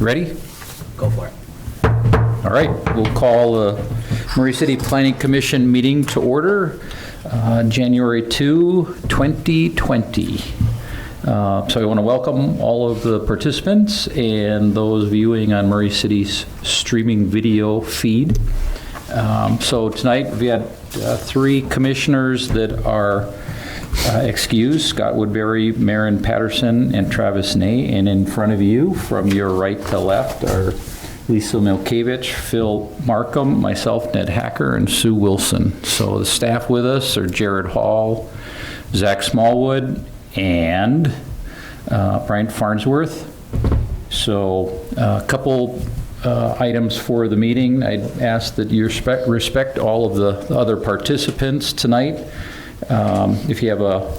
Ready? Go for it. All right, we'll call the Murray City Planning Commission meeting to order, January 2, 2020. So I want to welcome all of the participants and those viewing on Murray City's streaming video feed. So tonight we had three commissioners that are excused: Scott Woodbury, Maren Patterson, and Travis Ney. And in front of you, from your right to left, are Lisa Milkevich, Phil Markham, myself, Ned Hacker, and Sue Wilson. So the staff with us are Jared Hall, Zach Smallwood, and Bryant Farnsworth. So a couple items for the meeting. I'd ask that you respect all of the other participants tonight. If you have a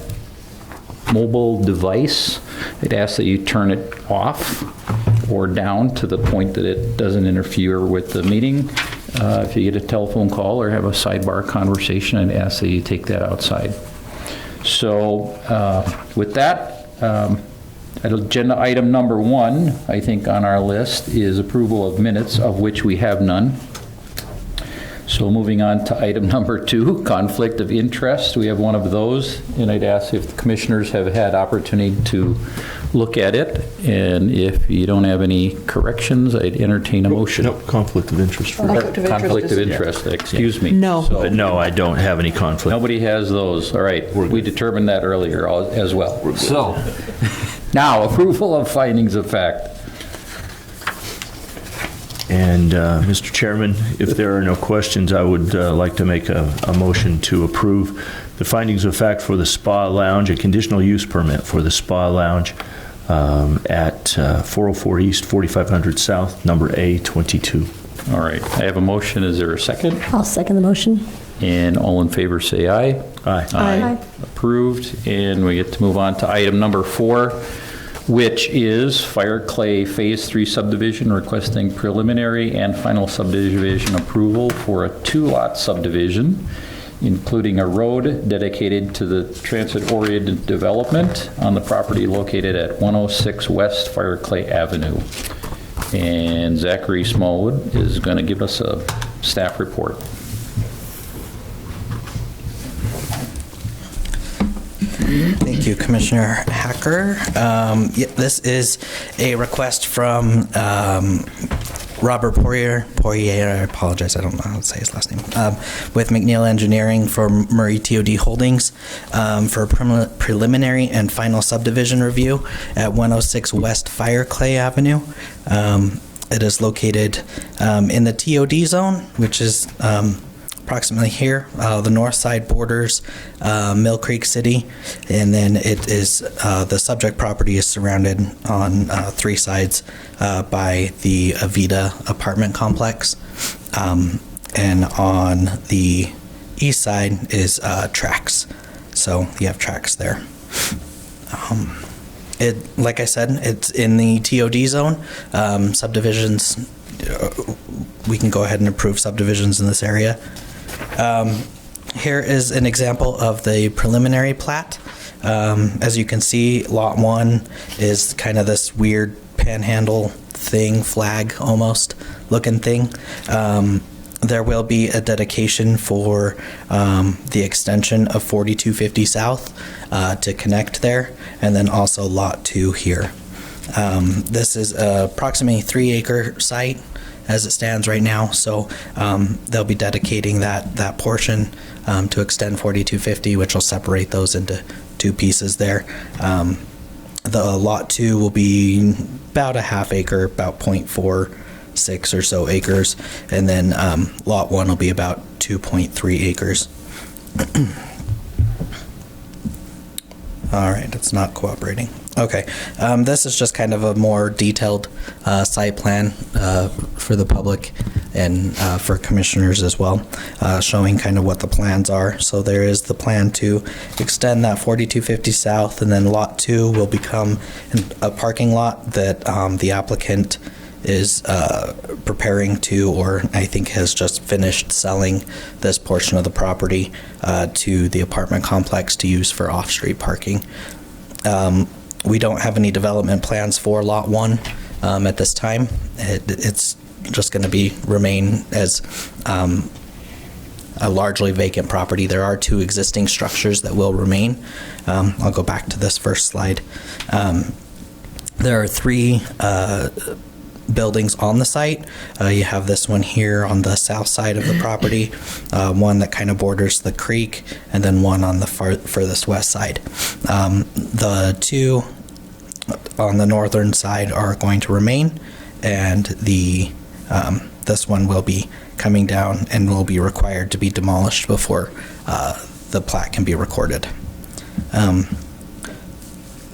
mobile device, I'd ask that you turn it off or down to the point that it doesn't interfere with the meeting. If you get a telephone call or have a sidebar conversation, I'd ask that you take that outside. So with that, agenda item number 1, I think on our list, is approval of minutes, of which we have none. So moving on to item number 2, conflict of interest. We have one of those, and I'd ask if the commissioners have had opportunity to look at it, and if you don't have any corrections, I'd entertain a motion. Nope, conflict of interest. Conflict of interest, excuse me. No. So No, I don't have any conflict. nobody has those. All right, we determined that earlier as well. So now, approval of findings of fact. And Mr. Chairman, if there are no questions, I would like to make a motion to approve the findings of fact for the Spa Lounge, a conditional use permit for the Spa Lounge at 404 East, 4500 South, number A22. All right, I have a motion. Is there a second? I'll second the motion. And all in favor say aye. Aye. Aye. Approved. And we get to move on to item number 4, which is Fire Clay Phase 3 subdivision, requesting preliminary and final subdivision approval for a 2-lot subdivision, including a road dedicated to the transit-oriented development on the property located at 106 West Fire Clay Avenue. And Zachary Smallwood is going to give us a staff report. Thank you, Commissioner Hacker. This is a request from Robert Poirier, I apologize, I don't know how to say his last name, with McNeil Engineering for Murray TOD Holdings for a preliminary and final subdivision review at 106 West Fire Clay Avenue. It is located in the TOD zone, which is approximately here. The north side borders Mill Creek City, and then it is the subject property is surrounded on 3 sides by the Avita apartment complex, and on the east side is tracks. So you have tracks there. Like I said, it's in the TOD zone. Subdivisions, we can go ahead and approve subdivisions in this area. Here is an example of the preliminary plat. As you can see, Lot 1 is kind of this weird panhandle thing, flag almost looking thing. There will be a dedication for the extension of 4250 South to connect there, and then also Lot 2 here. This is approximately 3-acre site as it stands right now, so they'll be dedicating that portion to extend 4250, which will separate those into 2 pieces there. The Lot 2 will be about a ½ acre, about 0.46 or so acres, and then Lot 1 will be about 2.3 acres. All right, it's not cooperating. Okay, this is just kind of a more detailed site plan for the public and for commissioners as well, showing kind of what the plans are. So there is the plan to extend that 4250 South, and then Lot 2 will become a parking lot that the applicant is preparing to, or I think has just finished selling this portion of the property to the apartment complex to use for off-street parking. We don't have any development plans for Lot 1. at this time. It's just going to remain as a largely vacant property. There are 2 existing structures that will remain. I'll go back to this first slide. There are 3 buildings on the site. You have this one here on the south side of the property, one that kind of borders the creek, and then one on the furthest west side. The 2 on the northern side are going to remain, and this one will be coming down and will be required to be demolished before the plat can be recorded.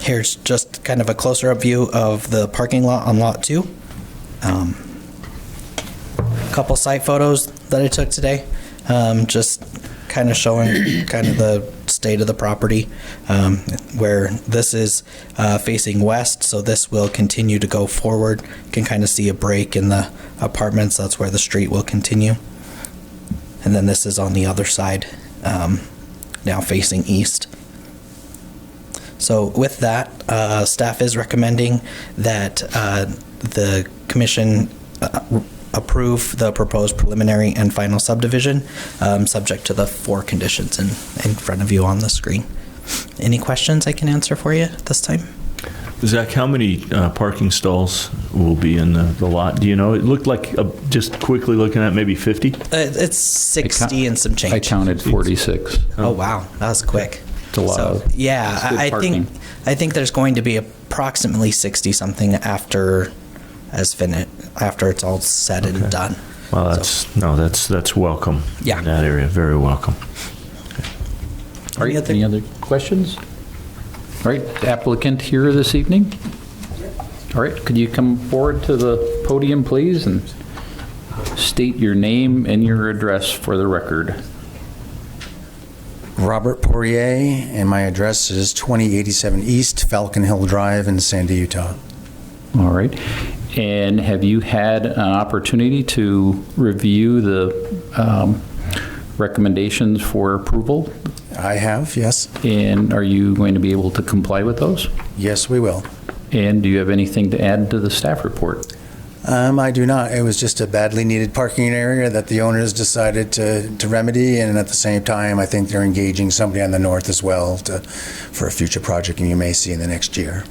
Here's just kind of a closer up view of the parking lot on Lot 2. A couple site photos that I took today, just kind of showing kind of the state of the property, where this is facing west, so this will continue to go forward. You can kind of see a break in the apartments. That's where the street will continue. And then this is on the other side, now facing east. So with that, staff is recommending that the commission approve the proposed preliminary and final subdivision, subject to the 4 conditions in front of you on the screen. Any questions I can answer for you at this time? Zach, how many parking stalls will be in the lot? Do you know? It looked like, just quickly looking at, maybe 50? It's 60 and some change. I counted 46. Oh, wow. That was quick. It's a lot. So, yeah, It's good I parking. think there's going to be approximately 60 something after it's all said and done. Well, that's welcome. Yeah. In that area, very welcome. All right, any other questions? All right, applicant here this evening? All right, could you come forward to the podium, please, and state your name and your address for the record? Robert Poirier, and my address is 2087 East Falcon Hill Drive in Sandy, Utah. All right. And have you had an opportunity to review the recommendations for approval? I have, yes. And are you going to be able to comply with those? Yes, we will. And do you have anything to add to the staff report? I do not. It was just a badly needed parking area that the owners decided to remedy, and at the same time, I think they're engaging somebody on the north as well for a future project you may see in the next year.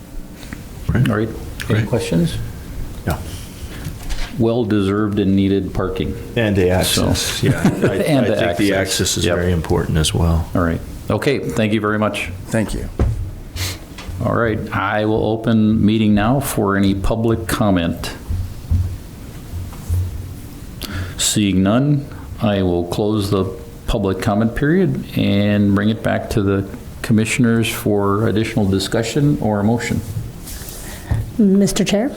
All right. Any questions? No. Well-deserved and needed parking. And the access, yeah. I And the think the access. access is Yep. very important as well. All right. Okay, thank you very much. Thank you. All right, I will open meeting now for any public comment. Seeing none, I will close the public comment period and bring it back to the commissioners for additional discussion or a motion. Mr. Chair,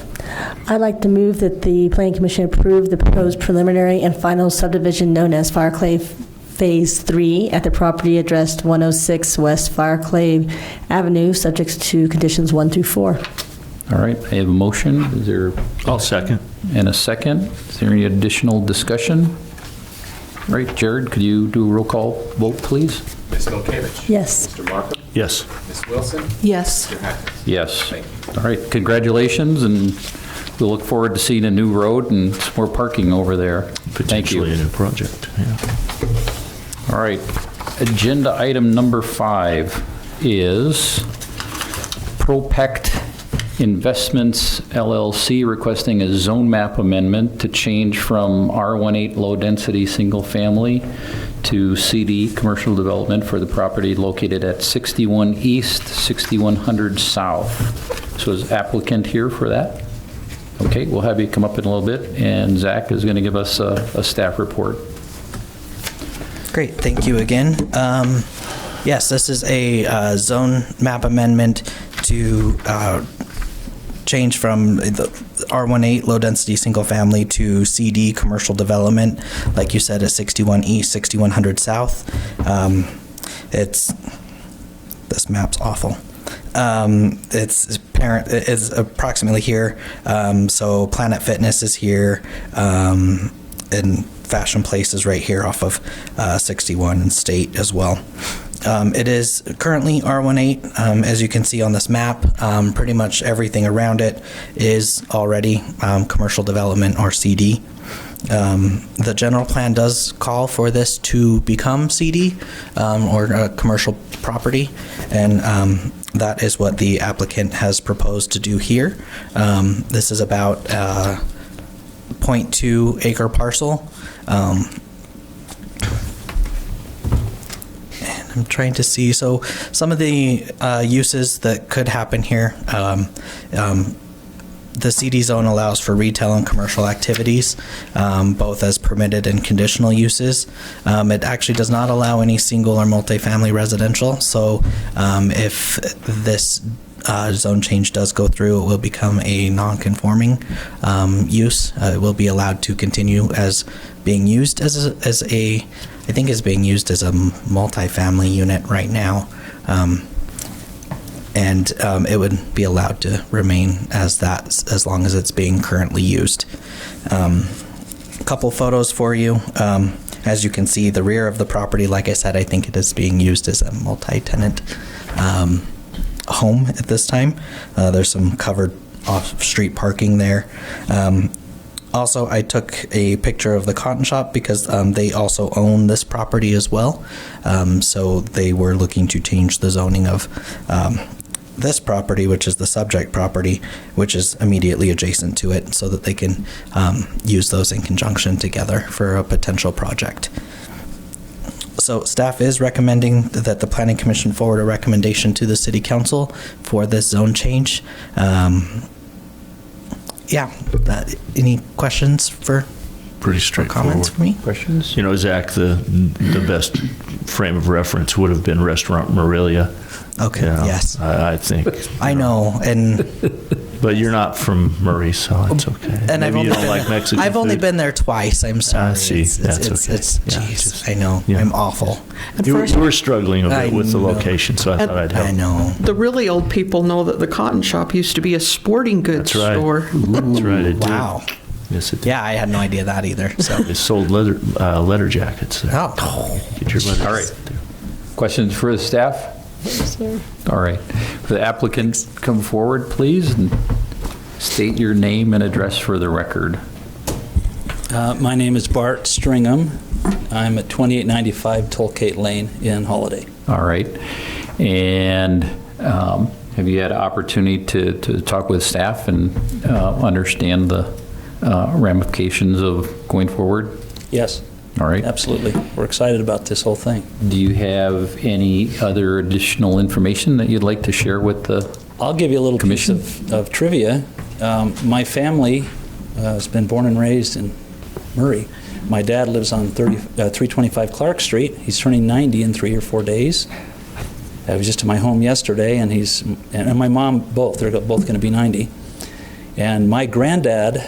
I'd like to move that the Planning Commission approve the proposed preliminary and final subdivision known as Fireclave Phase 3 at the property addressed 106 West Fireclave Avenue, subject to conditions 1 through 4. All right, I have a motion. Is there I'll second. and a second? Is there any additional discussion? All right, Jared, could you do a roll call vote, please? Ms. Milkevich? Yes. Mr. Markham? Yes. Ms. Wilson? Yes. Mr. Hackett? Yes. Thank you. All right, congratulations, and we'll look forward to seeing a new road and some more parking over there. Thank you. Potentially a new project, yeah. All right, agenda item number 5 is Propect Investments LLC requesting a zone map amendment to change from R18 low-density single-family to CD commercial development for the property located at 61 East, 6100 South. So is applicant here for that? Okay, we'll have you come up in a little bit, and Zach is going to give us a staff report. Great, thank you again. Yes, this is a zone map amendment to change from the R18 low-density single-family to CD commercial development, like you said, at 61 East, 6100 South. This map's awful. It's approximately here. So Planet Fitness is here, and Fashion Place is right here off of 61 and State as well. It is currently R18, as you can see on this map. Pretty much everything around it is already commercial development or CD. The general plan does call for this to become CD or a commercial property, and that is what the applicant has proposed to do here. This is about 0.2 acre parcel. I'm trying to see. So some of the uses that could happen here, the CD zone allows for retail and commercial activities, both as permitted and conditional uses. It actually does not allow any single or multifamily residential. So if this zone change does go through, it will become a non-conforming use. It will be allowed to continue as being used as a I think is being used as a multifamily unit right now. And it would be allowed to remain as that as long as it's being currently used. A couple photos for you. As you can see, the rear of the property, like I said, I think it is being used as a multi-tenant home at this time. There's some covered off-street parking there. Also, I took a picture of the cotton shop because they also own this property as well. So they were looking to change the zoning of this property, which is the subject property, which is immediately adjacent to it, so that they can use those in conjunction together for a potential project. So staff is recommending that the Planning Commission forward a recommendation to the City Council for this zone change. Any questions for Pretty or comments straightforward. for me? Questions? You know, Zach, the best frame of reference would have been Restaurant Marilia. Okay, Yeah, yes. I think. I know, and But you're not from Murray, so it's okay. and I've Maybe only you don't been like Mexican I've only food. been there twice. I'm sorry. see. That's okay. It's Yeah, geez, just- I know. yeah. I'm awful. You were struggling a I bit with the know. location, so I thought I'd help. I know. The really old people know that the cotton shop used to be a sporting goods That's right. store. That's right. It did. Wow. Yes, it did. Yeah, I had no idea that either. So. It sold leather jackets. There. Oh. Get your leather. All right. Questions for the staff? All right. For the applicant, come forward, please, and state your name and address for the record. My name is Bart Stringham. I'm at 2895 Tollgate Lane in Holiday. All right. And have you had opportunity to talk with staff and understand the ramifications of going forward? Yes, All right. absolutely. We're excited about this whole thing. Do you have any other additional information that you'd like to share with the I'll give you a little Commission? piece of trivia. My family has been born and raised in Murray. My dad lives on 325 Clark Street. He's turning 90 in 3 or 4 days. I was just to my home yesterday, and and my mom both. They're both going to be 90. And my granddad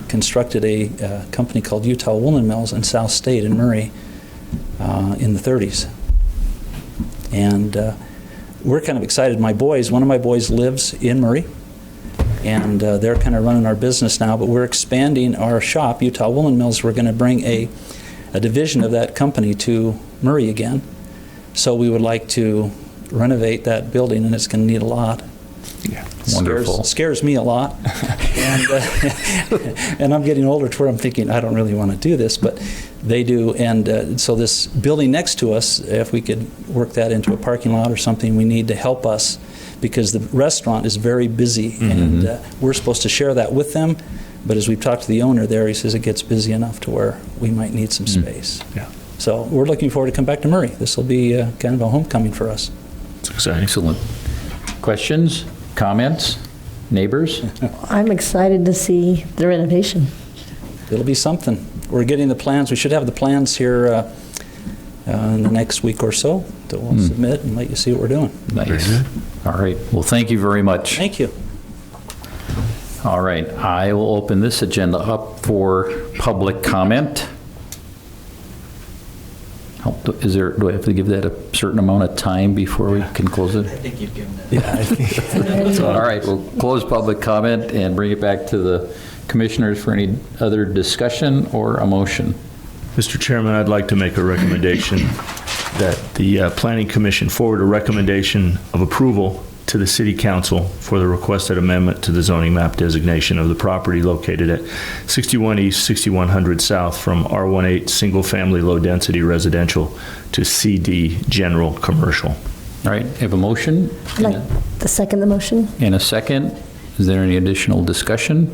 constructed a company called Utah Woolen Mills in South State in Murray in the 30s. And we're kind of excited. One of my boys lives in Murray, and they're kind of running our business now, but we're expanding our shop, Utah Woolen Mills. We're going to bring a division of that company to Murray again. So we would like to renovate that building, and it's going to need a lot. Wonderful. Scares me a lot. And I'm getting older to where I'm thinking, I don't really want to do this, but they do. And so this building next to us, if we could work that into a parking lot or something, we need to help us because the restaurant is very busy. And we're supposed to share that with them. But as we've talked to the owner there, he says it gets busy enough to where we might need some space. Yeah. So we're looking forward to come back to Murray. This will be kind of a homecoming for us. It's exciting. Excellent. Questions, comments, neighbors? I'm excited to see the renovation. It'll be something. We're getting the plans. We should have the plans here in the next week or so that we'll submit and let you see what we're doing. Nice. All right. Well, thank you very much. Thank you. All right. I will open this agenda up for public comment. Do I have to give that a certain amount of time before we can close it? I think you've given it. All right, we'll close public comment and bring it back to the commissioners for any other discussion or a motion. Mr. Chairman, I'd like to make a recommendation that the Planning Commission forward a recommendation of approval to the City Council for the requested amendment to the zoning map designation of the property located at 61 East, 6100 South from R18 Single Family Low Density Residential to CD General Commercial. All right, I have a motion I'd like to second the motion. and a second. Is there any additional discussion?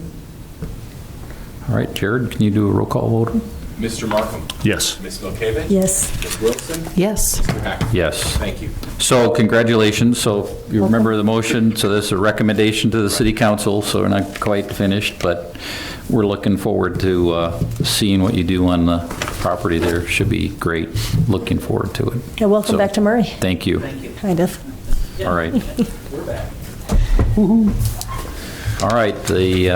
All right, Jared, can you do a roll call vote? Mr. Markham. Yes. Ms. Milkevich. Yes. Ms. Wilson. Yes. Mr. Hacker. Yes. Thank you. So congratulations. So you remember the motion. So this is a recommendation to the city council. So we're not quite finished, but we're looking forward to seeing what you do on the property there. Should be great. Looking forward to it. Yeah, welcome So, back to Murray. Thank you. Kind of. All right. All right, the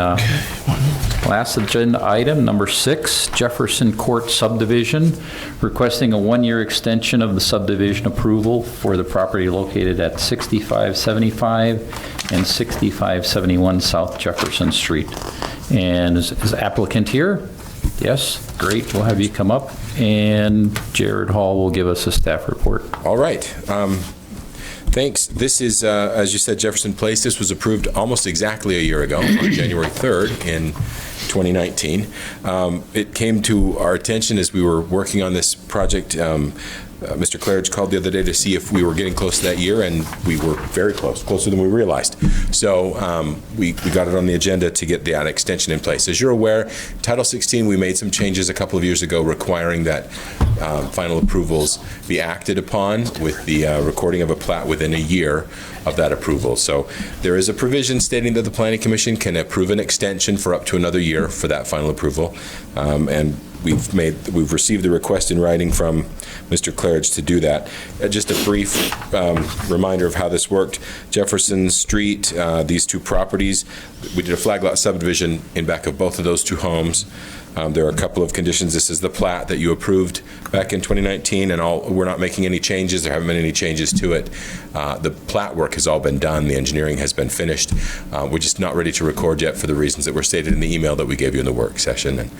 last agenda item, number 6, Jefferson Court subdivision, requesting a one-year extension of the subdivision approval for the property located at 6575 and 6571 South Jefferson Street. And is applicant here? Yes, great, we'll have you come up, and Jared Hall will give us a staff report. All right. Thanks. This is, as you said, Jefferson Place. This was approved almost exactly a year ago, on January 3rd in 2019. It came to our attention as we were working on this project. Mr. Claridge called the other day to see if we were getting close to that year, and we were very close, closer than we realized. So we got it on the agenda to get that extension in place. As you're aware, Title 16, we made some changes a couple of years ago requiring that final approvals be acted upon with the recording of a plat within a year of that approval. So there is a provision stating that the Planning Commission can approve an extension for up to another year for that final approval. And we've received the request in writing from Mr. Claridge to do that. Just a brief reminder of how this worked. Jefferson Street, these two properties, we did a flag lot subdivision in back of both of those two homes. There are a couple of conditions. This is the plat that you approved back in 2019, and we're not making any changes. There haven't been any changes to it. The plat work has all been done. The engineering has been finished. We're just not ready to record yet for the reasons that were stated in the email that we gave you in the work session, and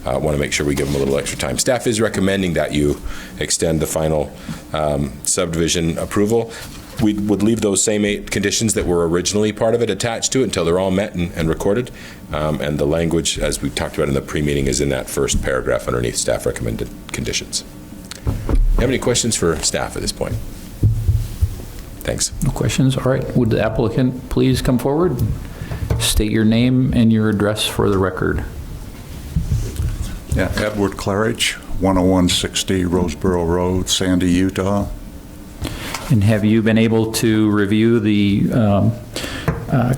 want to make sure we give them a little extra time. Staff is recommending that you extend the final subdivision approval. We would leave those same 8 conditions that were originally part of it attached to it until they're all met and recorded. And the language, as we talked about in the pre-meeting, is in that first paragraph underneath staff recommended conditions. Do you have any questions for staff at this point? Thanks. No questions? All right. Would the applicant please come forward? State your name and your address for the record. Yeah, Edward Claridge, 10160 Roseboro Road, Sandy, Utah. And have you been able to review the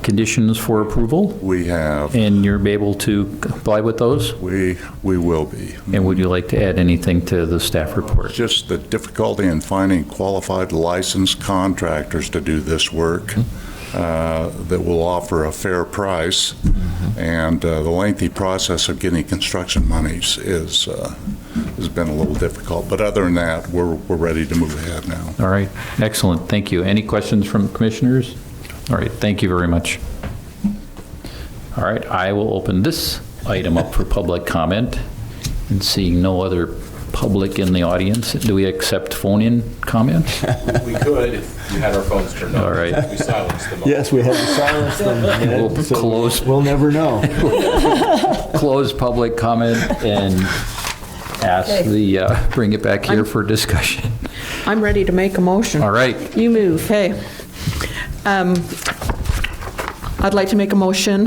conditions for approval? We have. And you're able to comply with those? We will be. And would you like to add anything to the staff report? Just the difficulty in finding qualified licensed contractors to do this work that will offer a fair price. And the lengthy process of getting construction monies has been a little difficult. But other than that, we're ready to move ahead now. All right. Excellent. Thank you. Any questions from commissioners? All right. Thank you very much. All right. I will open this item up for public comment. And seeing no other public in the audience, do we accept phone-in comments? We could if you had our phones turned on. All right. We silenced them all. Yes, we have to silence them. We'll close. We'll never know. Close public comment and ask bring it back here for discussion. I'm ready to make a motion. All right. You move. Okay. I'd like to make a motion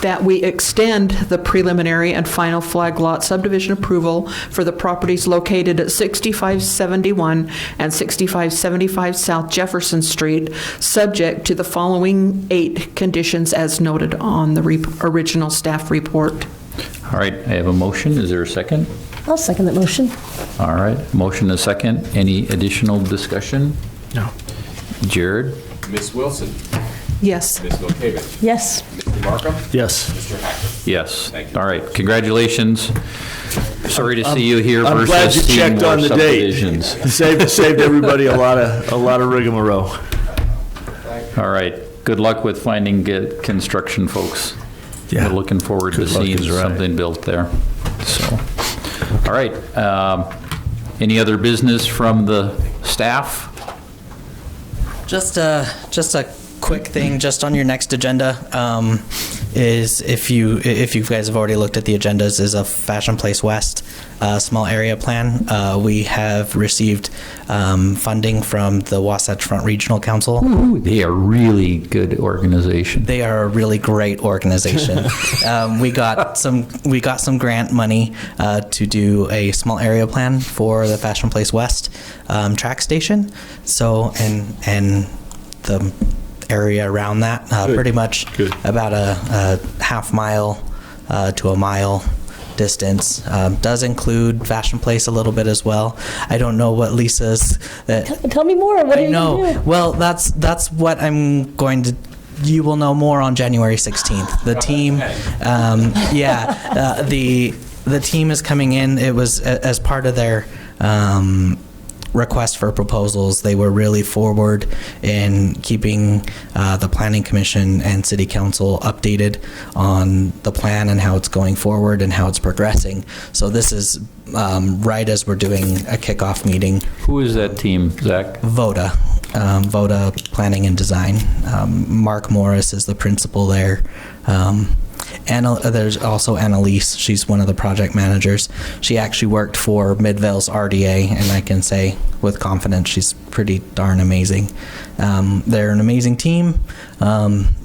that we extend the preliminary and final flag lot subdivision approval for the properties located at 6571 and 6575 South Jefferson Street, subject to the following 8 conditions as noted on the original staff report. All right. I have a motion. Is there a second? I'll second that motion. All right. Motion and a second. Any additional discussion? No. Jared? Ms. Wilson. Yes. Ms. Milkevich. Yes. Mr. Markham. Yes. Mr. Hacker. Yes. Thank you. All right. Congratulations. Sorry to see you here I'm glad you versus seeing checked more on the date. subdivisions. Saved everybody a lot of rigmarole. All right. Good luck with finding good construction folks. Yeah. We're looking forward to Good luck seeing is right. something built there. So, all right. Any other business from the staff? Just a quick thing, just on your next agenda, is if you guys have already looked at the agendas, is a Fashion Place West small area plan. We have received funding from the Wasatch Front Regional Council. Ooh, they are really good organization. They are a really great organization. We got some grant money to do a small area plan for the Fashion Place West track station. So and the area around that, pretty much about a half mile to a mile distance. Does include Fashion Place a little bit as well. I don't know what Lisa's. Tell me more. What are you going to do? Well, that's what I'm going to. You will know more on January 16th. The team, the team is coming in. It was as part of their request for proposals. They were really forward in keeping the Planning Commission and City Council updated on the plan and how it's going forward and how it's progressing. So this is right as we're doing a kickoff meeting. Who is that team, Zach? VODA. VODA Planning and Design. Mark Morris is the principal there. There's also Annalise. She's one of the project managers. She actually worked for Midvale's RDA, and I can say with confidence she's pretty darn amazing. They're an amazing team.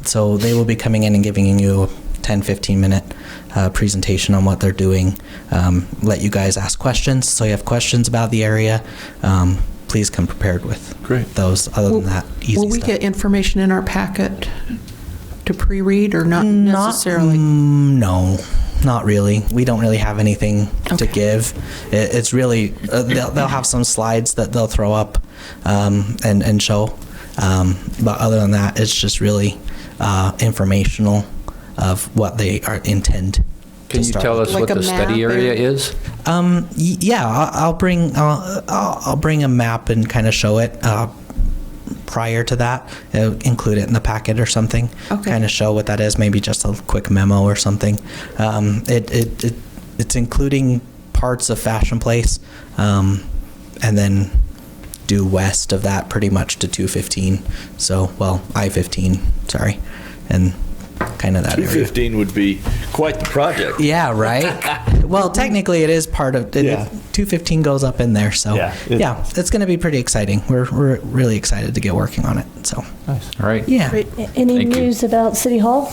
So they will be coming in and giving you a 10-15 minute presentation on what they're doing. Let you guys ask questions. So you have questions about the area. Please come prepared with those. Other than that, easy Will we stuff. get information in our packet to pre-read or not necessarily? No, not really. We don't really have anything to give. It's really, they'll have some slides that they'll throw up and show. But other than that, it's just really informational of what they intend. Can you tell us Like what a the study map area or- is? I'll bring a map and kind of show it. Prior to that, include it in the packet or something. Okay. Kind of show what that is. Maybe just a quick memo or something. It's including parts of Fashion Place, and then due west of that, pretty much to 215. So, well, I-15. Sorry, and kind of that area. 215 would be quite the project. Yeah, right? Well, technically it is part of it. Yeah. 215 goes up in there, so Yeah, it's going to be pretty exciting. We're really excited to get working on it. So, All right. yeah. Any Thank you. news about City Hall?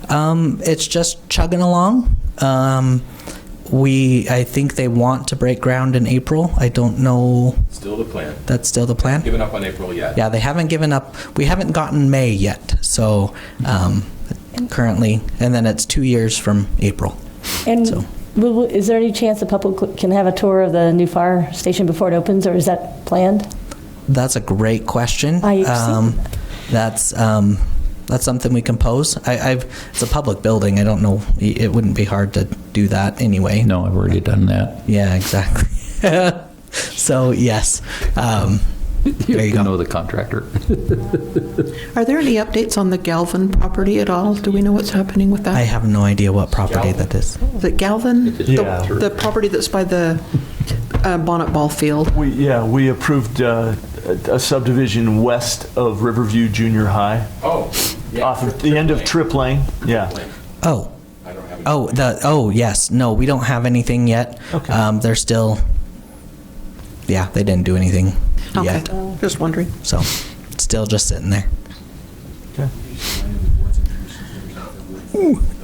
It's just chugging along. I think they want to break ground in April. I don't know. Still the plan. That's still the plan? Given up on April yet. Yeah, they haven't given up. We haven't gotten May yet. So, currently, and then it's 2 years from April. And So- is there any chance the public can have a tour of the new fire station before it opens, or is that planned? That's a great question. That's something we can pose. It's a public building. I don't know. It wouldn't be hard to do that anyway. No, I've already done that. Yeah, exactly. So yes, there you go. know the contractor. Are there any updates on the Galvin property at all? Do we know what's happening with that? I have no idea what property that is. Is it Galvin? Yeah. The property that's by the Bonnet Ball Field. We approved a subdivision west of Riverview Junior High, Oh, yeah. off of the end of Trip Lane. Yeah. Oh, I don't have any. yes. No, we don't have anything yet. Okay. They're still. Yeah, they didn't do anything yet. Okay, just wondering. So, still just sitting there. Okay.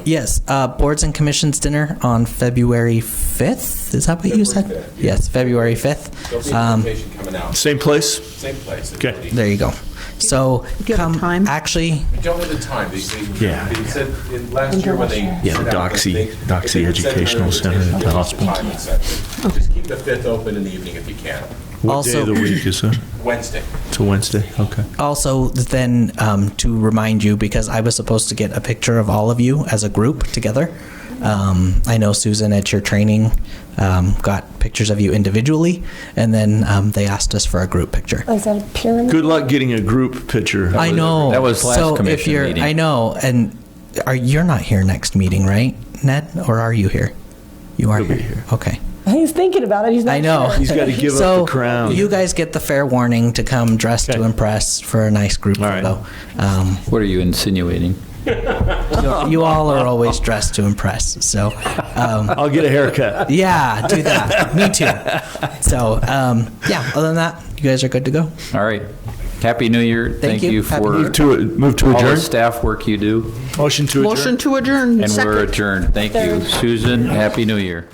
Yes, boards and commissions dinner on February 5th. Is that what you said? February 5th, yeah. Yes, February There'll 5th. be an invitation coming out. Same place? Same place. Okay. There you go. So, Do you have a time? Actually, I don't know the time. They Yeah. said last year when they. Yeah, sent the out Doxy- thing, Doxy they said Educational in their Center invitation, at the give us hospital. time and set. Just keep the 5th open in the evening if you can. What Also- day of the week is it? Wednesday. It's a Wednesday? Okay. also then to remind you, because I was supposed to get a picture of all of you as a group together. I know Susan at your training got pictures of you individually, and then they asked us for a group picture. Oh, is that a pyramid? Good luck getting a group picture. I know. that was last so if commission you're, meeting. I know, and you're not here next meeting, right, Ned? Or are you here? You are He'll be here. here. Okay. He's thinking about it. He's not I know. sure. He's got to give So, up the crown. you guys get the fair warning to come dressed to Okay. impress for a nice group All right. photo. What are you insinuating? You all are always dressed to impress. So, I'll get a haircut. yeah, do that. Me too. So, yeah, other than that, you guys are good to go. All right. Happy New Year. Thank you. you Happy for New Year. Move to all the adjourn. staff work you do. Motion to adjourn. Motion to adjourn. And we're Second. adjourned. Thank you. Susan, Happy New Year.